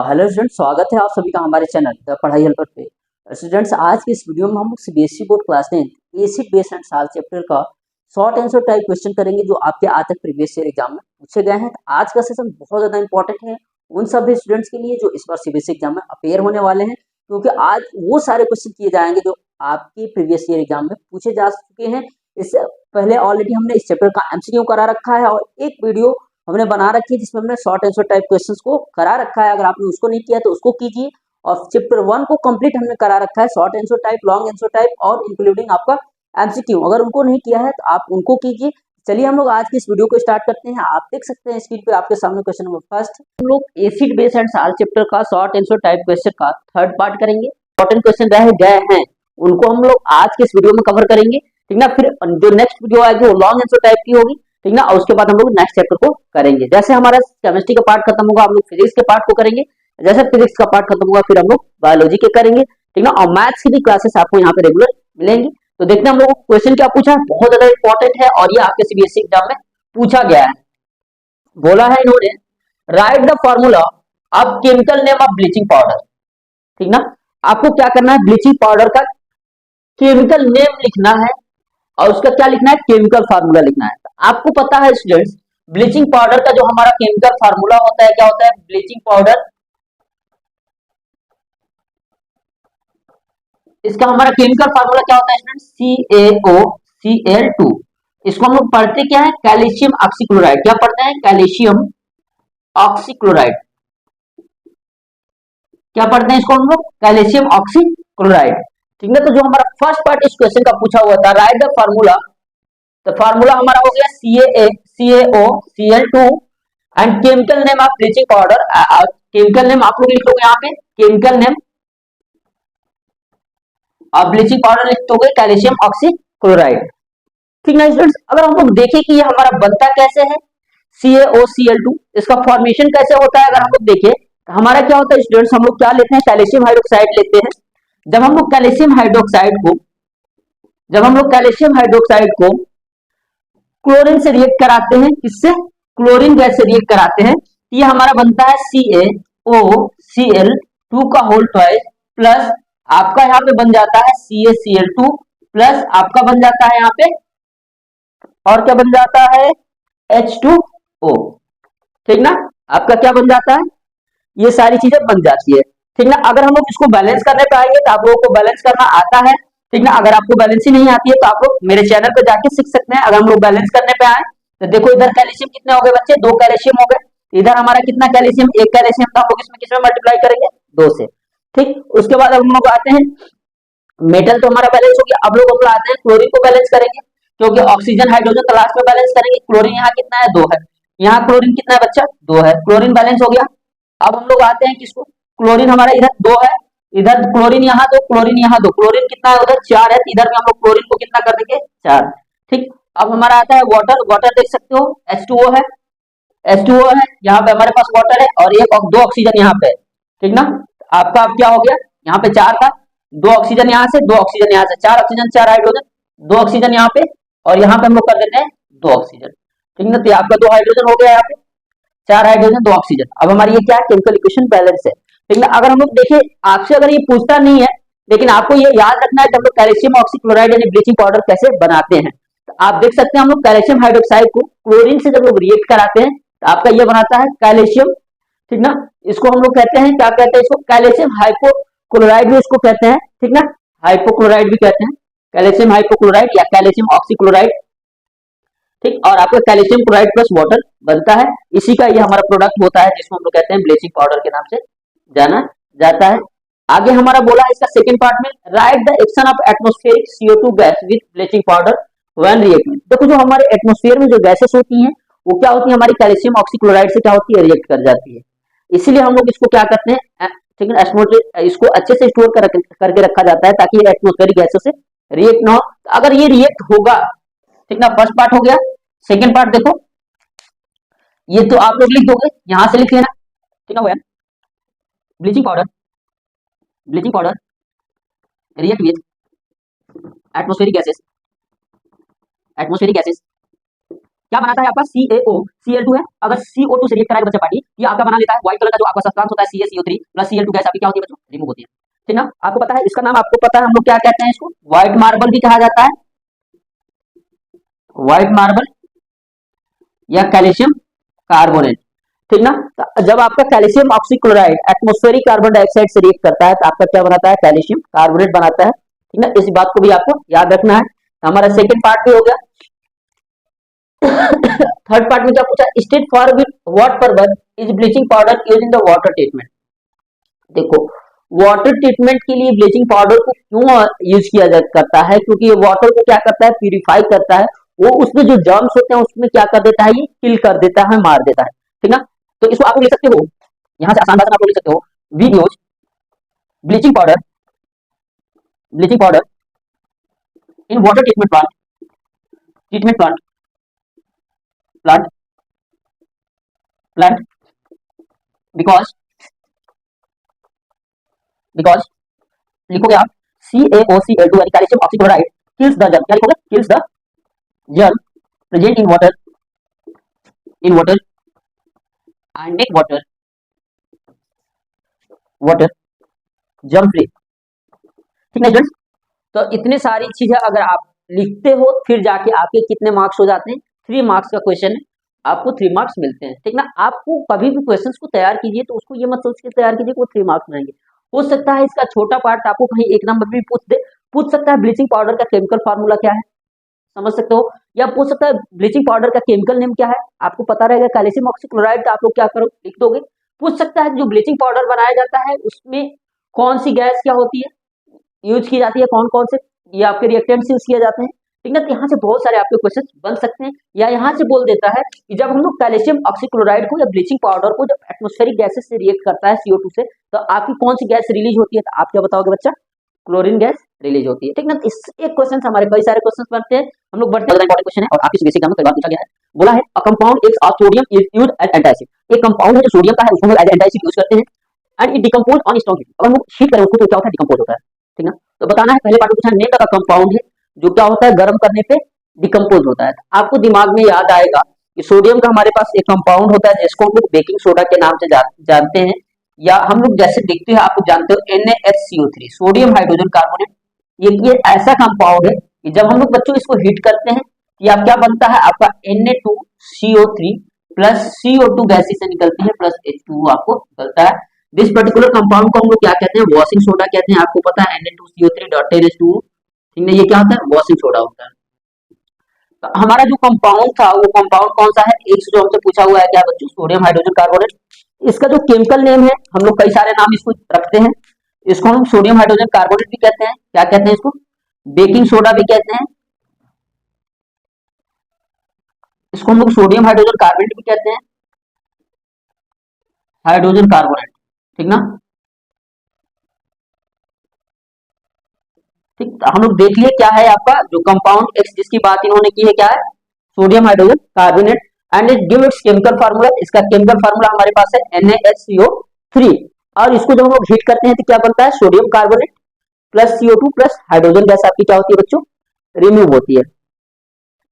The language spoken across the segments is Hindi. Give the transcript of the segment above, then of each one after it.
हेलो स्टूडेंट, स्वागत है आप सभी का हमारे चैनल द पढ़ाई हेल्पर पे। स्टूडेंट्स, आज की इस वीडियो में हम CBSE board class 10 acid base and साल चैप्टर का शॉर्ट आंसर टाइप क्वेश्चन करेंगे जो आपके आज तक प्रीवियस ईयर एग्जाम में पूछे गए हैं। तो आज का सेशन बहुत ज़्यादा इंपॉर्टेंट है उन सभी स्टूडेंट्स के लिए जो इस बार सीबीएसई एग्जाम में अपेयर होने वाले हैं, क्योंकि आज वो सारे क्वेश्चन किए जाएंगे जो आपकी प्रीवियस ईयर एग्जाम में पूछे जा चुके हैं। इससे पहले ऑलरेडी हमने इस चैप्टर का एमसीक्यू करा रखा है और एक वीडियो हमने बना रखी है जिसमें हमने शॉर्ट आंसर टाइप क्वेश्चंस को करा रखा है। अगर आपने उसको नहीं किया तो उसको कीजिए। और चैप्टर 1 को कंप्लीट हमने करा रखा है, short answer type, long answer type और इंक्लूडिंग आपका एमसीक्यू। अगर उनको नहीं किया है तो आप उनको कीजिए। चलिए हम लोग आज की इस वीडियो को स्टार्ट करते हैं। आप देख सकते हैं स्क्रीन पे आपके सामने क्वेश्चन नंबर फर्स्ट। हम लोग एसिड बेस एंड साल चैप्टर का शॉर्ट आंसर टाइप क्वेश्चन का थर्ड पार्ट करेंगे। इंपॉर्टेंट क्वेश्चन रह गए हैं उनको हम लोग आज के इस वीडियो में कवर करेंगे, ठीक ना। फिर जो नेक्स्ट वीडियो आएगी वो लॉन्ग आंसर टाइप की होगी, ठीक ना। और उसके बाद हम लोग नेक्स्ट चैप्टर को करेंगे। जैसे हमारा केमिस्ट्री का पार्ट खत्म होगा हम लोग फिजिक्स के पार्ट को करेंगे, जैसे फिजिक्स का पार्ट खत्म होगा फिर हम लोग बायोलॉजी के करेंगे, ठीक ना। और मैथ्स की भी क्लासेस आपको यहाँ पे रेगुलर मिलेंगी। तो देखते हैं हम लोग क्वेश्चन क्या पूछा है, बहुत ज्यादा इंपॉर्टेंट है और ये आपके सीबीएसई एग्जाम में पूछा गया है। बोला है इन्होंने, right the formula of chemical name of bleaching powder, ठीक ना। आपको क्या करना है, ब्लीचिंग पाउडर का केमिकल नेम लिखना है और उसका क्या लिखना है, केमिकल फार्मूला लिखना है। तो आपको पता है स्टूडेंट्स, ब्लीचिंग पाउडर का जो हमारा केमिकल फार्मूला होता है क्या होता है, ब्लीचिंग पाउडर, इसका हमारा केमिकल फार्मूला क्या होता है स्टूडेंट, CaOCl2। इसको हम लोग पढ़ते क्या है, कैल्शियम ऑक्सीक्लोराइड। क्या पढ़ते हैं, कैल्शियम ऑक्सीक्लोराइड। क्या पढ़ते हैं इसको हम लोग, कैल्शियम ऑक्सीक्लोराइड, ठीक है। तो जो हमारा फर्स्ट पार्ट इस क्वेश्चन का पूछा हुआ था, राइट द फार्मूला, तो फार्मूला हमारा हो गया CaOCl2 and chemical name of bleaching powder. Chemical name आप लोग लिखोगे यहाँ पे, chemical name of bleaching powder लिखोगे कैल्शियम ऑक्सीक्लोराइड, ठीक ना स्टूडेंट्स। अगर हम लोग देखें कि ये हमारा बनता कैसे है CaOCl2, इसका फॉर्मेशन कैसे होता है, अगर हम लोग देखें तो हमारा क्या होता है स्टूडेंट्स, हम लोग क्या लेते हैं, कैल्शियम हाइड्रोक्साइड लेते हैं। जब हम लोग कैल्शियम हाइड्रोक्साइड को जब हम लोग कैल्शियम हाइड्रोक्साइड को क्लोरीन से रिएक्ट कराते हैं, किससे, क्लोरीन गैस से रिएक्ट कराते हैं, ये हमारा बनता है CaOCl2 का होल ट्वाइस प्लस आपका यहाँ पे बन जाता है CaCl2 प्लस आपका बन जाता है यहाँ पे, और क्या बन जाता है, H2O, ठीक ना। आपका क्या बन जाता है, ये सारी चीजें बन जाती है, ठीक ना। अगर हम लोग इसको बैलेंस करने पे आएंगे तो आप लोगों को बैलेंस करना आता है, ठीक ना। अगर आपको बैलेंस ही नहीं आती है तो आप लोग मेरे चैनल पे जाके सीख सकते हैं। अगर हम लोग बैलेंस करने पे आए तो देखो इधर कैल्शियम कितने हो गए बच्चे, 2 कैल्शियम हो गए। इधर हमारा कितना कैल्शियम, 1 कैल्शियम था, हम लोग इसमें किसमें मल्टीप्लाई करेंगे, 2 से, ठीक। उसके बाद हम लोग आते हैं, मेटल तो हमारा बैलेंस हो गया। अब लोग हम लोग आते हैं क्लोरीन को बैलेंस करेंगे, क्योंकि ऑक्सीजन हाइड्रोजन का लास्ट में बैलेंस करेंगे। क्लोरीन यहाँ कितना है, 2 है। यहाँ क्लोरीन कितना है बच्चा, 2 है। क्लोरीन बैलेंस हो गया। अब हम लोग आते हैं किसको, क्लोरीन हमारा इधर 2 है, इधर क्लोरीन यहाँ 2, क्लोरीन यहाँ 2, क्लोरीन कितना है उधर 4 है, इधर में हम लोग क्लोरीन को कितना कर देंगे, 4, ठीक। अब हमारा आता है वाटर, वाटर देख सकते हो H2O है, H2O है, यहाँ पे हमारे पास वाटर है और एक 2 ऑक्सीजन यहाँ पे, ठीक ना। आपका अब क्या हो गया, यहाँ पे 4 था, 2 ऑक्सीजन यहाँ से, 2 ऑक्सीजन यहाँ से, 4 ऑक्सीजन 4 हाइड्रोजन, 2 ऑक्सीजन यहाँ पे और यहाँ पे हम लोग कर देते हैं 2 ऑक्सीजन, ठीक ना। तो आपका 2 हाइड्रोजन हो गया यहाँ पे, 4 हाइड्रोजन 2 ऑक्सीजन। अब हमारी ये क्या है, केमिकल इक्वेशन बैलेंस है, ठीक ना। अगर हम लोग देखें, आपसे अगर ये पूछता नहीं है लेकिन आपको ये याद रखना है कि हम लोग कैल्शियम ऑक्सीक्लोराइड यानी ब्लीचिंग पाउडर कैसे बनाते हैं। तो आप देख सकते हैं हम लोग कैल्शियम हाइड्रोक्साइड को क्लोरीन से जब लोग रिएक्ट कराते हैं तो आपका ये बनाता है कैल्शियम, ठीक ना। इसको हम लोग कहते हैं, क्या कहते हैं इसको, कैल्शियम हाइपोक्लोराइड भी इसको कहते हैं, ठीक ना। हाइपोक्लोराइड भी कहते हैं, कैल्शियम हाइपोक्लोराइड या कैल्शियम ऑक्सीक्लोराइड, ठीक। और आपका कैल्शियम क्लोराइड प्लस वाटर बनता है, इसी का ये हमारा प्रोडक्ट होता है जिसको हम लोग कहते हैं ब्लीचिंग पाउडर के नाम से जाना जाता है। आगे हमारा बोला है इसका सेकंड पार्ट में, right the action of atmospheric CO2 gas with bleaching powder when reacting. देखो जो हमारे एटमॉस्फेयर में जो गैसेस होती हैं वो क्या होती है, हमारी कैल्शियम ऑक्सीक्लोराइड से क्या होती है, रिएक्ट कर जाती है। इसीलिए हम लोग इसको क्या करते हैं, ठीक है, इसको अच्छे से स्टोर करके रखा जाता है ताकि एटमॉस्फेरिक गैसों से रिएक्ट ना हो। तो अगर ये रिएक्ट होगा, ठीक ना, फर्स्ट पार्ट हो गया। सेकंड पार्ट देखो, ये तो आप लोग लिख दोगे, यहां से लिख लेना, ठीक है। Bleaching powder, bleaching powder react with atmospheric gases, atmospheric gases क्या बनाता है आपका CaO Cl2 है। अगर CO2 से रिएक्ट कराएगा बच्चा पार्टी, ये आपका बना लेता है व्हाइट कलर का जो आपका सब्सटेंस होता है CaCO3 प्लस Cl2 गैस आपकी क्या होती है बच्चों, रिमूव होती है। ठीक ना, आपको पता है इसका नाम, आपको पता है हम लोग क्या कहते हैं इसको, व्हाइट मार्बल भी कहा जाता है, व्हाइट मार्बल या कैल्शियम कार्बोनेट। ठीक ना, तो जब आपका calcium oxychloride atmospheric carbon dioxide से रिएक्ट करता है तो आपका क्या बनाता है, कैल्शियम कार्बोनेट बनाता है। ठीक ना, इस बात को भी आपको याद रखना है। हमारा सेकंड पार्ट भी हो गया। थर्ड पार्ट में क्या पूछा, state for with what purpose is bleaching powder use in the water treatment. देखो, वाटर ट्रीटमेंट के लिए ब्लीचिंग पाउडर को क्यों यूज किया करता है, क्योंकि ये वाटर को क्या करता है, प्यूरिफाई करता है। वो उसमें जो जर्म्स होते हैं उसमें क्या कर देता है, ये किल कर देता है, मार देता है। ठीक ना, तो इसको आप लिख सकते हो, यहां से आसान भाषा में आप लिख सकते हो, we use bleaching powder, bleaching powder in water treatment plant, treatment plant, plant, plant because, because लिखोगे आप CaOCl2 यानी calcium oxychloride kills the germ, क्या लिखोगे, kills the germ present in water, in water and make water, water germ free. ठीक है स्टूडेंट्स, तो इतने सारी चीजें अगर आप लिखते हो फिर जाके आपके कितने मार्क्स हो जाते हैं, 3 मार्क्स का क्वेश्चन है, आपको 3 मार्क्स मिलते हैं। ठीक ना, आपको कभी भी क्वेश्चंस को तैयार कीजिए तो उसको ये मत सोच के तैयार कीजिए कि वो 3 मार्क्स मिलेंगे। हो सकता है इसका छोटा पार्ट आपको कहीं 1 नंबर भी पूछ दे, पूछ सकता है ब्लीचिंग पाउडर का केमिकल फार्मूला क्या है, समझ सकते हो, या पूछ सकता है ब्लीचिंग पाउडर का केमिकल नेम क्या है, आपको पता रहेगा कैल्शियम ऑक्सीक्लोराइड, तो आप लोग क्या करो, लिख दोगे। पूछ सकता है जो ब्लीचिंग पाउडर बनाया जाता है उसमें कौन सी गैस क्या होती है, यूज की जाती है, कौन कौन से ये आपके रिएक्टेंट्स यूज किए जाते हैं। ठीक है, तो यहाँ से बहुत सारे आपके क्वेश्चन बन सकते हैं। या यहाँ से बोल देता है कि जब हम लोग कैल्शियम ऑक्सीक्लोराइड को या ब्लीचिंग पाउडर को जब एटमॉस्फेरिक गैसेस से रिएक्ट करता है CO2 से, तो आपकी कौन सी गैस रिलीज होती है, तो आप क्या बताओगे बच्चा, क्लोरीन गैस रिलीज होती है। ठीक ना, इस एक क्वेश्चन हमारे कई सारे क्वेश्चन बनते हैं, हम लोग बढ़ते हैं, इंपॉर्टेंट क्वेश्चन है और आपकी बेसिक एग्जाम में कई बार पूछा गया है। बोला है a compound X of sodium is used as antacid, एक कंपाउंड है जो सोडियम का है उसको हम एज एंटासिड यूज करते हैं, and it decompose on strong heat, अगर हम हीट करें उसको तो क्या होता है, डिकम्पोज होता है। ठीक ना, तो बताना है, पहले पार्ट में पूछा नेम का कंपाउंड है जो क्या होता है, गर्म करने पे डिकम्पोज होता है। आपको दिमाग में याद आएगा कि सोडियम का हमारे पास एक कंपाउंड होता है जिसको हम लोग बेकिंग सोडा के नाम से जानते हैं, या हम लोग जैसे देखते हैं, आप लोग जानते हो NaHCO3 सोडियम हाइड्रोजन कार्बोनेट। ये ऐसा कंपाउंड है कि जब हम लोग बच्चों इसको हीट करते हैं या क्या बनता है, आपका Na2CO3 प्लस CO2 गैस से निकलती है प्लस H2O आपको निकलता है। दिस पर्टिकुलर कंपाउंड को हम लोग क्या कहते हैं, वॉशिंग सोडा कहते हैं। आपको पता है Na2CO3.10H2O, ठीक है, ये क्या होता है, वॉशिंग सोडा होता है। तो हमारा जो कंपाउंड था वो कंपाउंड कौन सा है, एक जो हमसे पूछा हुआ है क्या बच्चों, सोडियम हाइड्रोजन कार्बोनेट। इसका जो केमिकल नेम है, हम लोग कई सारे नाम इसको रखते हैं, इसको हम सोडियम हाइड्रोजन कार्बोनेट भी कहते हैं, क्या कहते हैं इसको, बेकिंग सोडा भी कहते हैं, इसको हम लोग सोडियम हाइड्रोजन कार्बोनेट भी कहते हैं, हाइड्रोजन कार्बोनेट। ठीक ना, ठीक, तो हम लोग देख लिए क्या है आपका जो कंपाउंड एक्स जिसकी बात इन्होंने की है, क्या है, sodium hydrogen carbonate, and it give its chemical formula, इसका केमिकल फार्मूला हमारे पास है NaHCO3, और इसको जब हम लोग हीट करते हैं तो क्या बनता है, sodium carbonate plus CO2 plus hydrogen gas आपकी क्या होती है बच्चों, रिमूव होती है।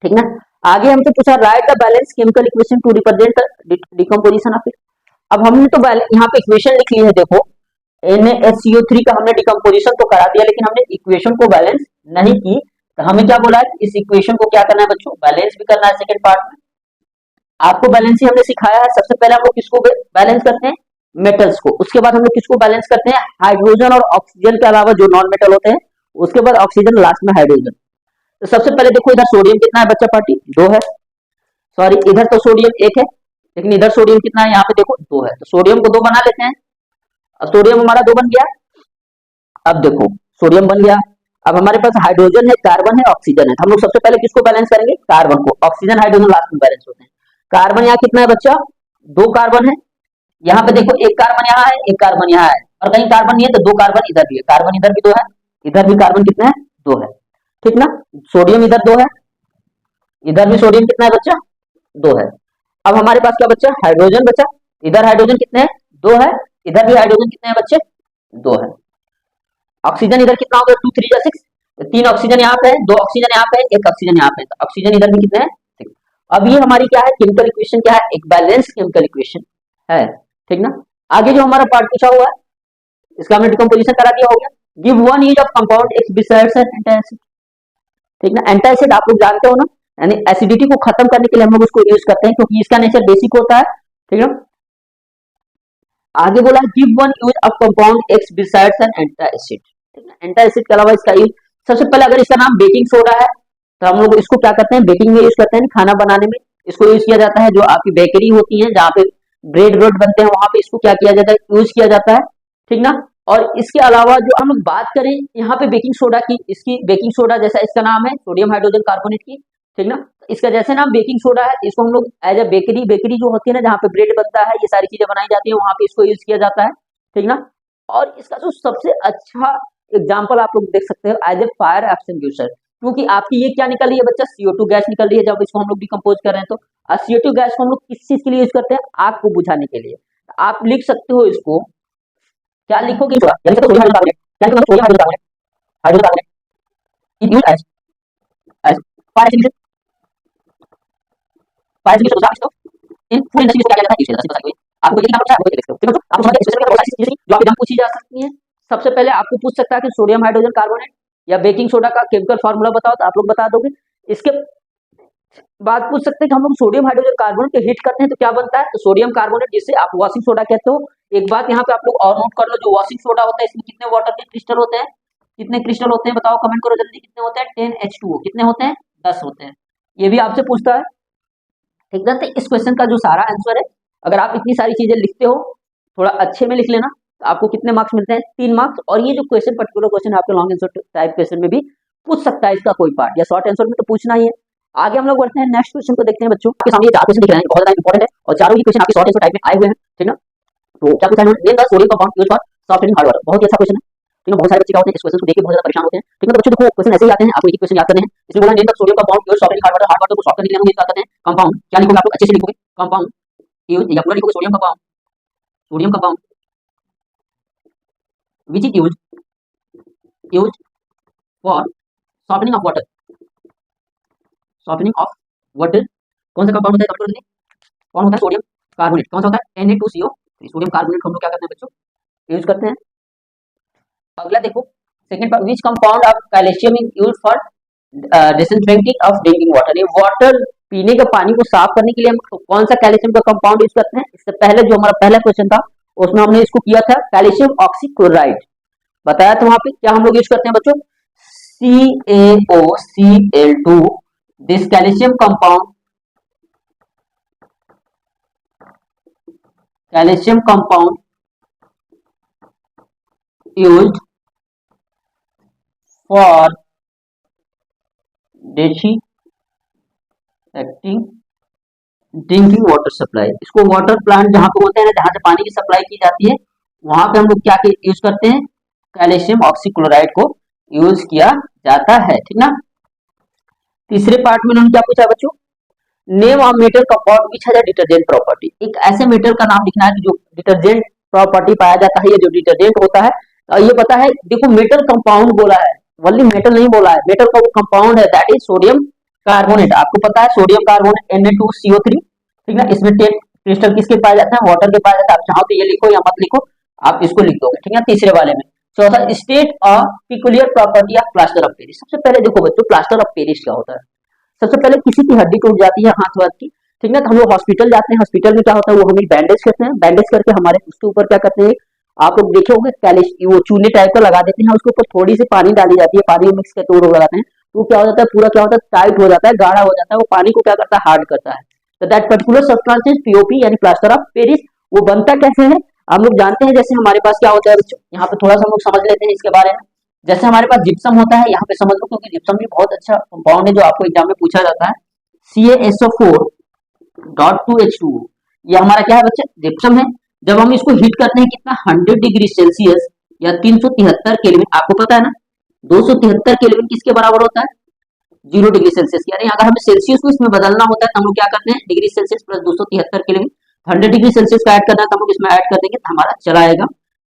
ठीक ना, आगे हमसे पूछा right the balance chemical equation two represent decomposition of it. अब हमने तो यहाँ पे इक्वेशन लिख ली है, देखो NaHCO3 का हमने डिकम्पोजिशन तो करा दिया, लेकिन हमने इक्वेशन को बैलेंस नहीं की। तो हमें क्या बोला है, इस इक्वेशन को क्या करना है बच्चों, बैलेंस भी करना है। सेकंड पार्ट में आपको बैलेंस ही हमने सिखाया है। सबसे पहले हम लोग किसको बैलेंस करते हैं, मेटल्स को, उसके बाद हम लोग किसको बैलेंस करते हैं, हाइड्रोजन और ऑक्सीजन के अलावा जो नॉन मेटल होते हैं, उसके बाद ऑक्सीजन, लास्ट में हाइड्रोजन। तो सबसे पहले देखो इधर सोडियम कितना है बच्चा पार्टी, 2 है, सॉरी इधर तो सोडियम 1 है, लेकिन इधर सोडियम कितना है, यहाँ पे देखो 2 है, तो सोडियम को 2 बना लेते हैं। अब सोडियम हमारा 2 बन गया। अब देखो सोडियम बन गया, अब हमारे पास हाइड्रोजन है, कार्बन है, ऑक्सीजन है, तो हम लोग सबसे पहले किसको बैलेंस करेंगे, कार्बन को। ऑक्सीजन हाइड्रोजन लास्ट में बैलेंस होते हैं। कार्बन यहाँ कितना है बच्चा, 2 कार्बन है, यहाँ पे देखो 1 कार्बन यहाँ है, 1 कार्बन यहाँ है, और कहीं कार्बन नहीं है तो 2 कार्बन इधर भी है, कार्बन इधर भी 2 है, इधर भी कार्बन कितना है, 2 है। ठीक ना, सोडियम इधर 2 है, इधर भी सोडियम कितना है बच्चा, 2 है। अब हमारे पास क्या बच्चा, हाइड्रोजन बचा, इधर हाइड्रोजन कितने हैं, 2 है, इधर भी हाइड्रोजन कितने हैं बच्चे, 2 है। ऑक्सीजन इधर कितना होगा, 2 3 6, 3 ऑक्सीजन यहाँ पे है, 2 ऑक्सीजन यहाँ पे है, 1 ऑक्सीजन यहाँ पे है, तो ऑक्सीजन इधर भी कितने हैं, 6। अब ये हमारी क्या है, केमिकल इक्वेशन क्या है, एक बैलेंस केमिकल इक्वेशन है, ठीक ना। आगे जो हमारा पार्ट पूछा हुआ है, इसका हमने डिकम्पोजिशन करा दिया, हो गया। Give one use of compound X besides an antacid, ठीक ना। एंटासिड आप लोग जानते हो ना, यानी एसिडिटी को खत्म करने के लिए हम लोग उसको यूज करते हैं, क्योंकि इसका नेचर बेसिक होता है, ठीक ना। आगे बोला give one use of compound X besides an antacid, ठीक ना। एंटासिड के अलावा इसका यूज, सबसे पहले अगर इसका नाम बेकिंग सोडा है तो हम लोग इसको क्या करते हैं, बेकिंग में यूज करते हैं, खाना बनाने में इसको यूज किया जाता है। जो आपकी बेकरी होती है, जहाँ पे ब्रेड ब्रेड बनते हैं, वहां पे इसको क्या किया जाता है, यूज किया जाता है, ठीक ना। और इसके अलावा जो हम लोग बात करें यहाँ पे बेकिंग सोडा की, इसकी बेकिंग सोडा जैसा इसका नाम है सोडियम हाइड्रोजन कार्बोनेट की, ठीक ना। इसका जैसे नाम बेकिंग सोडा है, इसको हम लोग एज अ बेकरी, बेकरी जो होती है ना, जहाँ पे ब्रेड बनता है, ये सारी चीजें बनाई जाती है, वहां पे इसको यूज किया जाता है, ठीक ना। और इसका जो सबसे अच्छा एग्जाम्पल आप लोग देख सकते हो एज ए फायर एक्सटिंग्विशर, क्योंकि आपकी ये क्या निकल रही है बच्चा, CO2 गैस निकल रही है जब इसको हम लोग डिकम्पोज कर रहे हैं। तो CO2 गैस को हम लोग किस चीज के लिए यूज करते हैं, आग को बुझाने के लिए। आप लिख सकते हो इसको, क्या लिखोगे, सोडियम हाइड्रोजन कार्बोनेट, क्या लिखोगे, sodium hydrogen carbonate, hydrogen carbonate is used as fire extinguisher, fire extinguisher बुझा सकते हो। इन फूड इंडस्ट्री में क्या किया जाता है, यूज किया जाता है। आपको ये काम आपको देख सकते हो, ठीक है। आपको समझ गए, बहुत सारी चीजें जो आपके एग्जाम पूछी जा सकती हैं। सबसे पहले आपको पूछ सकता है कि सोडियम हाइड्रोजन कार्बोनेट या बेकिंग सोडा का केमिकल फार्मूला बताओ, तो आप लोग बता दोगे। इसके बाद पूछ सकते हैं कि हम लोग सोडियम हाइड्रोजन कार्बोनेट को हीट करते हैं तो क्या बनता है, तो सोडियम कार्बोनेट, जिसे आप वॉशिंग सोडा कहते हो। एक बात यहाँ पे आप लोग और नोट कर लो, जो वॉशिंग सोडा होता है इसमें कितने वाटर के क्रिस्टल होते हैं, कितने क्रिस्टल होते हैं बताओ, कमेंट करो जल्दी, कितने होते हैं, 10H2O, कितने होते हैं, 10 होते हैं। ये भी आपसे पूछता है, ठीक है। तो इस क्वेश्चन का जो सारा आंसर है, अगर आप इतनी सारी चीजें लिखते हो, थोड़ा अच्छे में लिख लेना, तो आपको कितने मार्क्स मिलते हैं, 3 मार्क्स। और ये जो क्वेश्चन, पर्टिकुलर क्वेश्चन आपके लॉन्ग आंसर टाइप क्वेश्चन में भी पूछ सकता है इसका कोई पार्ट, या शॉर्ट आंसर में तो पूछना ही है। आगे हम लोग बढ़ते हैं, नेक्स्ट क्वेश्चन को देखते हैं बच्चों। आपके सामने 4 क्वेश्चन दिख रहे हैं, बहुत ज्यादा इंपॉर्टेंट है, और चारों ही क्वेश्चन आपके शॉर्ट आंसर टाइप में आए हुए हैं, ठीक ना। तो क्या पूछा है, name the sodium compound used for softening hard water, बहुत ही अच्छा क्वेश्चन है, ठीक है। बहुत सारे बच्चे क्या होते हैं, इस क्वेश्चन को देख के बहुत ज्यादा परेशान होते हैं, ठीक है। तो बच्चों देखो, क्वेश्चन ऐसे ही आते हैं, आपको एक ही क्वेश्चन याद करने हैं। इसमें बोला name the sodium compound used softening hard water को सॉफ्ट करने के लिए हम यूज करते हैं कंपाउंड, क्या लिखोगे, आप लोग अच्छे से लिखोगे, कंपाउंड यूज, या पूरा लिखोगे sodium compound, sodium compound which is used for softening of water, softening of water। कौन सा कंपाउंड होता है, कंपाउंड कौन होता है, सोडियम कार्बोनेट। कौन सा होता है, Na2CO। सोडियम कार्बोनेट हम लोग क्या करते हैं बच्चों, यूज करते हैं। अगला देखो, सेकंड पर, which compound of calcium is used for disinfecting of drinking water. ये वाटर, पीने के पानी को साफ करने के लिए हम कौन सा कैल्शियम का कंपाउंड यूज करते हैं। इससे पहले जो हमारा पहला क्वेश्चन था, उसमें हमने इसको किया था कैल्शियम ऑक्सीक्लोराइड, बताया था वहां पे क्या हम लोग यूज करते हैं बच्चों, CaOCl2। This calcium compound, calcium compound used for disinfecting drinking water supply. इसको वाटर प्लांट जहां पे होते हैं ना, जहां से पानी की सप्लाई की जाती है, वहां पे हम लोग क्या यूज करते हैं, कैल्शियम ऑक्सीक्लोराइड को यूज किया जाता है, ठीक ना। तीसरे पार्ट में उन्होंने क्या पूछा बच्चों, name of metal compound which has a detergent property. एक ऐसे मेटल का नाम लिखना है जो डिटर्जेंट प्रॉपर्टी पाया जाता है, ये जो डिटर्जेंट होता है। ये पता है, देखो मेटल कंपाउंड बोला है, वनली मेटल नहीं बोला है, मेटल का वो कंपाउंड है, दैट इज सोडियम कार्बोनेट। आपको पता है सोडियम कार्बोनेट Na2CO3, ठीक ना। इसमें 10 क्रिस्टल किसके पाए जाते हैं, वाटर के पाए जाते हैं। आप चाहो तो ये लिखो या मत लिखो, आप इसको लिख दोगे, ठीक है। तीसरे वाले में चौथा, state of peculiar property of plaster of Paris. सबसे पहले देखो बच्चों, प्लास्टर ऑफ पेरिस क्या होता है। सबसे पहले किसी की हड्डी टूट जाती है हाथ वाथ की, ठीक ना, तो हम लोग हॉस्पिटल जाते हैं। हॉस्पिटल में क्या होता है, वो हमें बैंडेज करते हैं, बैंडेज करके हमारे उसके ऊपर क्या करते हैं, आप लोग देखे होंगे वो चूने टाइप का लगा देते हैं, उसके ऊपर थोड़ी सी पानी डाली जाती है, पानी मिक्स करके वो लगाते हैं, तो क्या हो जाता है, पूरा क्या होता है, टाइट हो जाता है, गाढ़ा हो जाता है, वो पानी को क्या करता है, हार्ड करता है। तो that particular substance is POP, यानी प्लास्टर ऑफ पेरिस। वो बनता कैसे है, हम लोग जानते हैं। जैसे हमारे पास क्या होता है बच्चों, यहाँ पे थोड़ा सा हम लोग समझ लेते हैं इसके बारे में। जैसे हमारे पास जिप्सम होता है, यहाँ पे समझ लो, क्योंकि जिप्सम भी बहुत अच्छा कंपाउंड है जो आपको एग्जाम में पूछा जाता है। CaSO4.2H2O, ये हमारा क्या है बच्चे, जिप्सम है। जब हम इसको हीट करते हैं कितना, 100 डिग्री सेल्सियस या 373 केल्विन। आपको पता है ना, 273 केल्विन किसके बराबर होता है, 0 डिग्री सेल्सियस। यानी अगर हमें सेल्सियस को इसमें बदलना होता है तो हम लोग क्या करते हैं, degree Celsius plus 273 kelvin, 100 degree Celsius का ऐड करना है तो हम लोग इसमें ऐड कर देंगे, तो हमारा चला आएगा,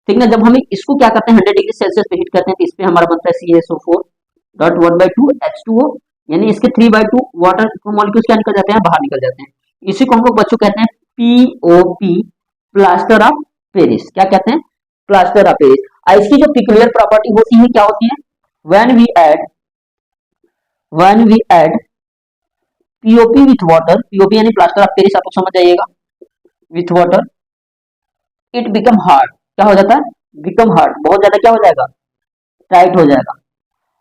ठीक ना। जब हम इसको क्या करते हैं, 100 डिग्री सेल्सियस पे हीट करते हैं, तो इस पे हमारा बनता है CaSO4.1/2H2O, यानी इसके 3/2 वाटर मॉलिक्यूल्स क्या निकल जाते हैं, बाहर निकल जाते हैं। इसी को हम लोग बच्चों कहते हैं POP, प्लास्टर ऑफ पेरिस। क्या कहते हैं, प्लास्टर ऑफ पेरिस। इसकी जो पिक्यूलियर प्रॉपर्टी होती है क्या होती है, when we add POP with water, POP यानी प्लास्टर ऑफ पेरिस, आप लोग समझ जाइएगा, with water it become hard. क्या हो जाता है, बिकम हार्ड, बहुत ज्यादा क्या हो जाएगा, टाइट हो जाएगा।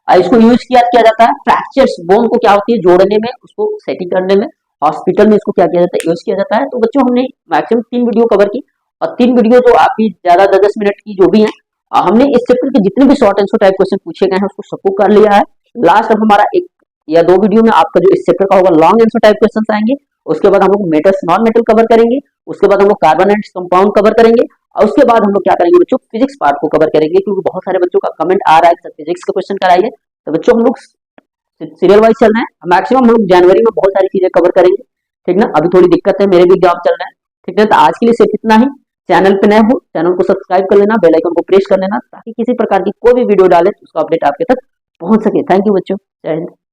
इसको यूज किया जाता है फ्रैक्चर्स, बोन को क्या होती है जोड़ने में, उसको सेटिंग करने में, हॉस्पिटल में इसको क्या किया जाता है, यूज किया जाता है। तो बच्चों हमने मैक्सिमम 3 वीडियो कवर की, और 3 वीडियो जो आपकी ज्यादा 10-10 मिनट की जो भी है, हमने इस चैप्टर के जितने भी शॉर्ट आंसर टाइप क्वेश्चन पूछे गए हैं उसको सबको कर लिया है। लास्ट अब हमारा 1 या 2 वीडियो में आपका जो इस चैप्टर का होगा लॉन्ग आंसर टाइप क्वेश्चन आएंगे। उसके बाद हम लोग मेटल्स नॉन मेटल कवर करेंगे, उसके बाद हम लोग कार्बन एंड कंपाउंड कवर करेंगे, और उसके बाद हम लोग क्या करेंगे बच्चों, फिजिक्स पार्ट को कवर करेंगे, क्योंकि बहुत सारे बच्चों का कमेंट आ रहा है फिजिक्स का क्वेश्चन कराइए। तो बच्चों हम लोग सीरियल वाइज चल रहे हैं, मैक्सिमम हम लोग जनवरी में बहुत सारी चीजें कवर करेंगे, ठीक ना। अभी थोड़ी दिक्कत है, मेरे भी एग्जाम चल रहे हैं, ठीक है। तो आज के लिए सिर्फ इतना ही। चैनल पे नए हो, चैनल को सब्सक्राइब कर लेना, बेल आइकन को प्रेस कर लेना, ताकि किसी प्रकार की कोई भी वीडियो डाले तो उसका अपडेट आपके तक पहुंच सके। थैंक यू बच्चों, जय हिंद।